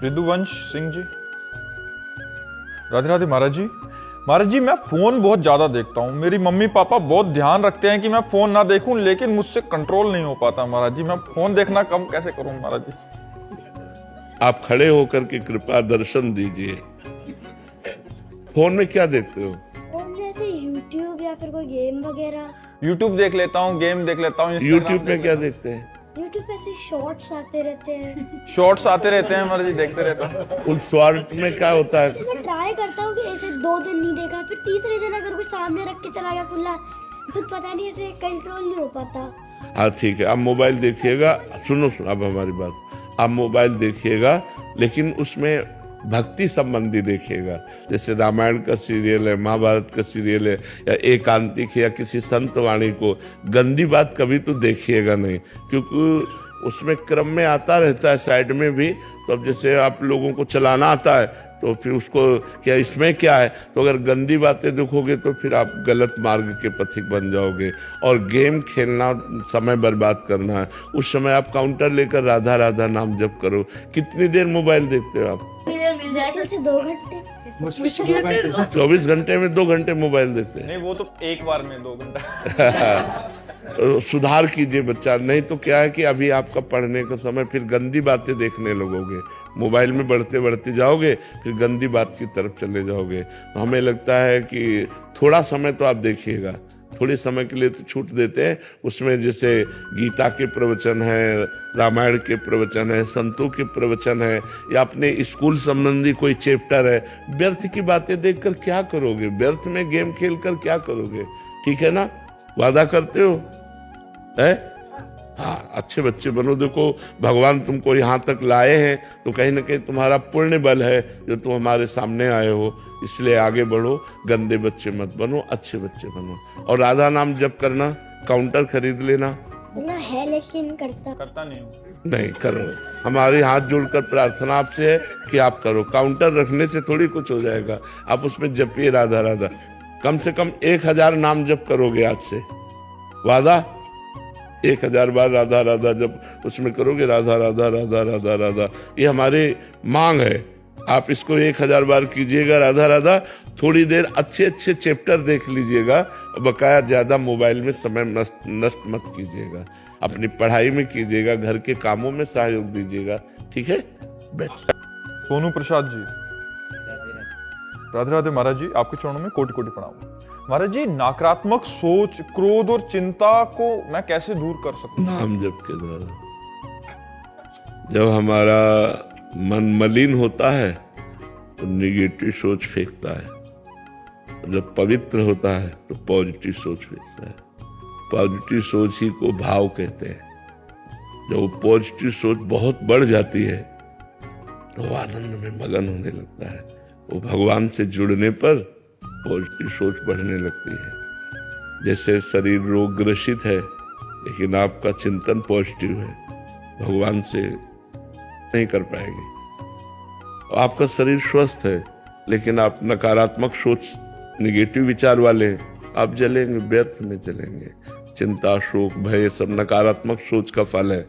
रिदुवंश सिंह जी। राधे राधे महाराज जी। महाराज जी मैं फोन बहुत ज्यादा देखता हूँ। मेरी मम्मी पापा बहुत ध्यान रखते हैं कि मैं फोन ना देखूं, लेकिन मुझसे कंट्रोल नहीं हो पाता महाराज जी। मैं फोन देखना कम कैसे करूं महाराज जी? आप खड़े होकर के कृपया दर्शन दीजिए। फोन में क्या देखते हो? फोन जैसे यूट्यूब या फिर कोई गेम वगैरह। यूट्यूब देख लेता हूँ, गेम देख लेता हूँ। यूट्यूब में क्या देखते हैं? यूट्यूब पे ऐसे शॉर्ट्स आते रहते हैं। शॉर्ट्स आते रहते हैं महाराज जी, देखते रहता हूँ। उन शॉर्ट में क्या होता है? मैं ट्राई करता हूँ कि ऐसे 2 दिन नहीं देखा, फिर तीसरे दिन अगर कुछ सामने रख के चला गया खुला, खुद पता नहीं ऐसे कंट्रोल नहीं हो पाता। हाँ ठीक है, आप मोबाइल देखिएगा। सुनो अब हमारी बात, आप मोबाइल देखिएगा लेकिन उसमें भक्ति संबंधी देखिएगा। जैसे रामायण का सीरियल है, महाभारत का सीरियल है, या एकांतिक या किसी संत वाणी को गंदी बात कभी तो देखिएगा नहीं, क्योंकि उसमें क्रम में आता रहता है साइड में भी। तो अब जैसे आप लोगों को चलाना आता है तो फिर उसको क्या इसमें क्या है, तो अगर गंदी बातें देखोगे तो फिर आप गलत मार्ग के पथिक बन जाओगे। और गेम खेलना समय बर्बाद करना है। उस समय आप काउंटर लेकर राधा राधा नाम जप करो। कितनी देर मोबाइल देखते हो आप? मुश्किल से 2 घंटे। 24 घंटे में 2 घंटे मोबाइल देखते हैं। नहीं, वो तो एक बार में 2 घंटा। सुधार कीजिए बच्चा, नहीं तो क्या है कि अभी आपका पढ़ने का समय, फिर गंदी बातें देखने लगोगे। मोबाइल में बढ़ते बढ़ते जाओगे, फिर गंदी बात की तरफ चले जाओगे। तो हमें लगता है कि थोड़ा समय तो आप देखिएगा, थोड़े समय के लिए तो छूट देते हैं। उसमें जैसे गीता के प्रवचन है, रामायण के प्रवचन है, संतों के प्रवचन है, या अपने स्कूल संबंधी कोई चैप्टर है। व्यर्थ की बातें देखकर क्या करोगे? व्यर्थ में गेम खेल कर क्या करोगे? ठीक है ना? वादा करते हो? है? हाँ, अच्छे बच्चे बनो। देखो भगवान तुमको यहाँ तक लाए हैं तो कहीं ना कहीं तुम्हारा पुण्य बल है जो तुम हमारे सामने आए हो, इसलिए आगे बढ़ो। गंदे बच्चे मत बनो, अच्छे बच्चे बनो। और राधा नाम जप करना, काउंटर खरीद लेना। ना है लेकिन करता नहीं हूँ। नहीं करो, हमारे हाथ जोड़कर प्रार्थना आपसे है कि आप करो। काउंटर रखने से थोड़ी कुछ हो जाएगा, आप उसमें जपिए राधा राधा। कम से कम 1000 नाम जप करोगे आज से, वादा। 1000 बार राधा राधा जब उसमें करोगे, राधा राधा राधा राधा राधा, ये हमारी मांग है। आप इसको 1000 बार कीजिएगा राधा राधा। थोड़ी देर अच्छे अच्छे चैप्टर देख लीजिएगा। बकाया ज्यादा मोबाइल में समय नष्ट मत कीजिएगा। अपनी पढ़ाई में कीजिएगा, घर के कामों में सहयोग दीजिएगा। ठीक है? बैठ। सोनू प्रसाद जी। राधे राधे महाराज जी, आपके चरणों में कोटि कोटि प्रणाम। महाराज जी, नकारात्मक सोच, क्रोध और चिंता को मैं कैसे दूर कर सकता हूँ? नाम जप के द्वारा। जब हमारा मन मलिन होता है तो निगेटिव सोच फेंकता है, जब पवित्र होता है तो पॉजिटिव सोच फेंकता है। पॉजिटिव सोच ही को भाव कहते हैं। जब वो पॉजिटिव सोच बहुत बढ़ जाती है तो वो आनंद में मगन होने लगता है। वो भगवान से जुड़ने पर पॉजिटिव सोच बढ़ने लगती है। जैसे शरीर रोग ग्रसित है लेकिन आपका चिंतन पॉजिटिव है, भगवान से नहीं कर पाएंगे। आपका शरीर स्वस्थ है लेकिन आप नकारात्मक सोच, निगेटिव विचार वाले हैं, आप जलेंगे, व्यर्थ में जलेंगे। चिंता, शोक, भय सब नकारात्मक सोच का फल है।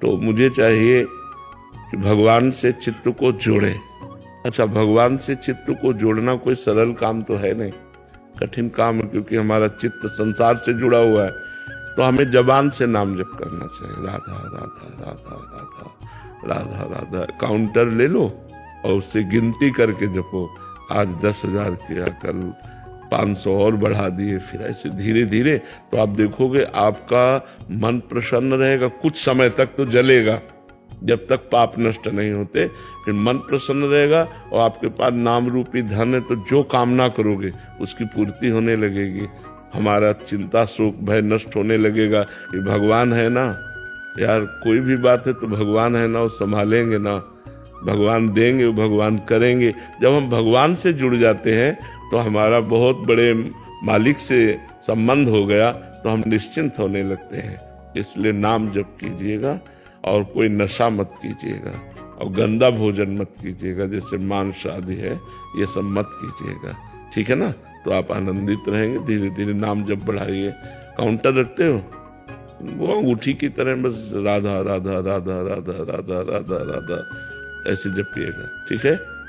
तो मुझे चाहिए कि भगवान से चित्त को जोड़े। अच्छा, भगवान से चित्त को जोड़ना कोई सरल काम तो है नहीं, कठिन काम है, क्योंकि हमारा चित्त संसार से जुड़ा हुआ है। तो हमें जबान से नाम जप करना चाहिए, राधा राधा राधा राधा राधा राधा। काउंटर ले लो और उससे गिनती करके जपो। आज 10,000 किया, कल 500 और बढ़ा दिए, फिर ऐसे धीरे धीरे। तो आप देखोगे आपका मन प्रसन्न रहेगा। कुछ समय तक तो जलेगा, जब तक पाप नष्ट नहीं होते, फिर मन प्रसन्न रहेगा और आपके पास नाम रूपी धन है। तो जो कामना करोगे उसकी पूर्ति होने लगेगी। हमारा चिंता, शोक, भय नष्ट होने लगेगा। ये भगवान है ना यार, कोई भी बात है तो भगवान है ना, वो संभालेंगे ना। भगवान देंगे, भगवान करेंगे। जब हम भगवान से जुड़ जाते हैं तो हमारा बहुत बड़े मालिक से संबंध हो गया, तो हम निश्चिंत होने लगते हैं। इसलिए नाम जप कीजिएगा और कोई नशा मत कीजिएगा और गंदा भोजन मत कीजिएगा, जैसे मांस आदि है, ये सब मत कीजिएगा। ठीक है ना? तो आप आनंदित रहेंगे। धीरे धीरे नाम जप बढ़ाइए। काउंटर रखते हो, वो अंगूठी की तरह बस राधा राधा राधा राधा राधा राधा राधा ऐसे जपिएगा, ठीक है।